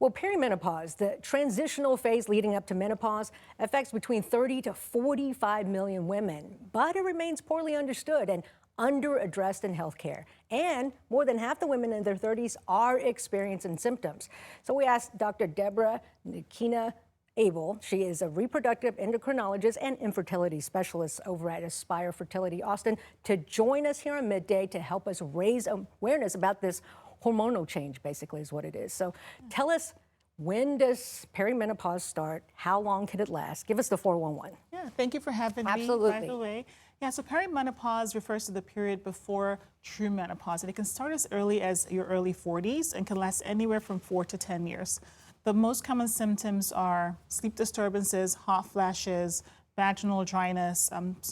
Well, perimenopause, the transitional phase leading up to menopause, affects between 30 to 45 million women, but it remains poorly understood and underaddressed in healthcare. And more than half the women in their 30s are experiencing symptoms. So we asked Dr. Deborah Nikina Abel. She is a reproductive endocrinologist and infertility specialist over at Aspire Fertility Austin to join us here on Midday to help us raise awareness about this hormonal change, basically, is what it is. So tell us, when does perimenopause start? How long can it last? Give us the 411. Yeah, thank you for having me, by the way. Yeah, so perimenopause refers to the period before true menopause, and it can start as early as your early 40s and can last anywhere from 4 to 10 years. The most common symptoms are sleep disturbances, hot flashes, vaginal dryness,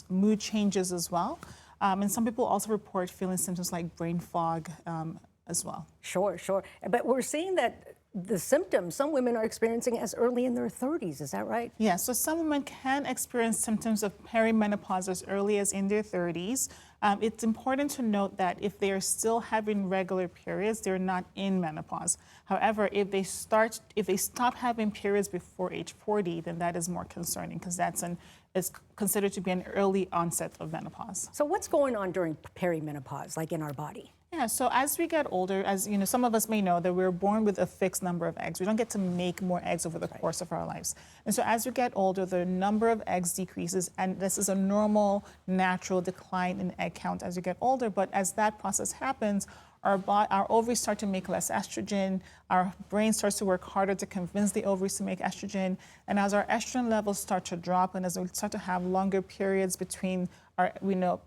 mood changes as well. And some people also report feeling symptoms like brain fog as well. Sure. But we're seeing that the symptoms some women are experiencing as early in their 30s, is that right? Yeah, so some women can experience symptoms of perimenopause as early as in their 30s. It's important to note that if they are still having regular periods, they're not in menopause. However, if they stop having periods before age 40, then that is more concerning because is considered to be an early onset of menopause. So what's going on during perimenopause, like in our body? Yeah, so as we get older, as you know, some of us may know that we're born with a fixed number of eggs. We don't get to make more eggs over the course of our lives. And so as we get older, the number of eggs decreases, and this is a normal, natural decline in egg count as you get older. But as that process happens, our ovaries start to make less estrogen, our brain starts to work harder to convince the ovaries to make estrogen, and as our estrogen levels start to drop and as we start to have longer periods between ovulation,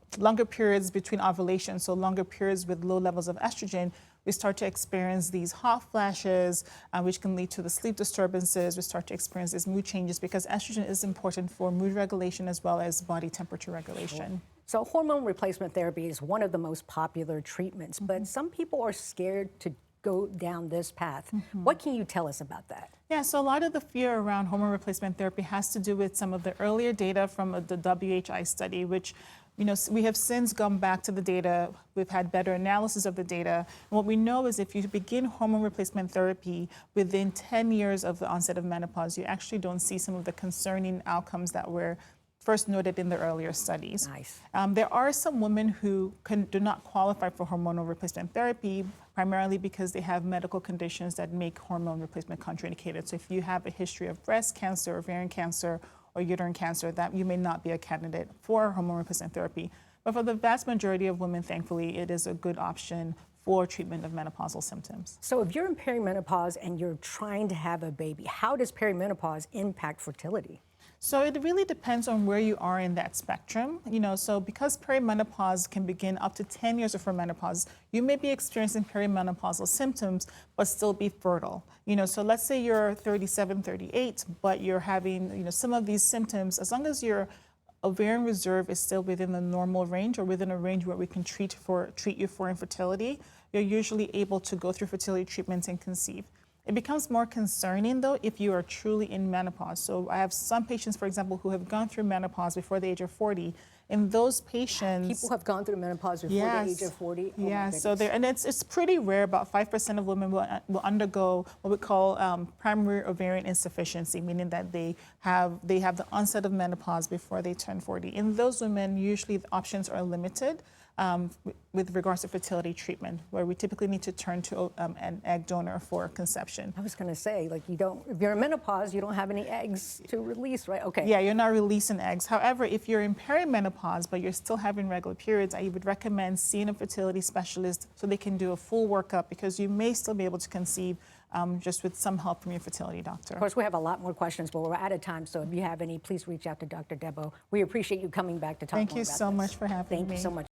so longer periods with low levels of estrogen, we start to experience these hot flashes, which can lead to the sleep disturbances. We start to experience these mood changes because estrogen is important for mood regulation as well as body temperature regulation. So hormone replacement therapy is one of the most popular treatments, but some people are scared to go down this path. What can you tell us about that? Yeah, so a lot of the fear around hormone replacement therapy has to do with some of the earlier data from the WHI study, which we have since gone back to the data. We've had better analysis of the data. And what we know is if you begin hormone replacement therapy within 10 years of the onset of menopause, you actually don't see some of the concerning outcomes that were first noted in the earlier studies. Nice. There are some women who do not qualify for hormonal replacement therapy, primarily because they have medical conditions that make hormone replacement contraindicated. So if you have a history of breast cancer, ovarian cancer, or uterine cancer, that you may not be a candidate for hormone replacement therapy. But for the vast majority of women, thankfully, it is a good option for treatment of menopausal symptoms. So if you're in perimenopause and you're trying to have a baby, how does perimenopause impact fertility? So it really depends on where you are in that spectrum. So because perimenopause can begin up to 10 years before menopause, you may be experiencing perimenopausal symptoms, but still be fertile. So let's say you're 37, 38, but you're having, some of these symptoms, as long as your ovarian reserve is still within the normal range or within a range where we can treat you for infertility, you're usually able to go through fertility treatments and conceive. It becomes more concerning, though, if you are truly in menopause. So I have some patients, for example, who have gone through menopause before the age of 40. In those patients... People have gone through menopause before the age of 40? Oh, yeah, so it's pretty rare. About 5% of women will undergo what we call primary ovarian insufficiency, meaning that they have the onset of menopause before they turn 40. In those women, usually the options are limited. With regards to fertility treatment, where we typically need to turn to an egg donor for conception. I was going to say, if you're in menopause, you don't have any eggs to release, right? Okay. Yeah, you're not releasing eggs. However, if you're in perimenopause, but you're still having regular periods, I would recommend seeing a fertility specialist so they can do a full workup because you may still be able to conceive just with some help from your fertility doctor. Of course, we have a lot more questions, but we're out of time. So if you have any, please reach out to Dr. Debo. We appreciate you coming back to talk more about this. Thank you so much for having me. Thank you so much.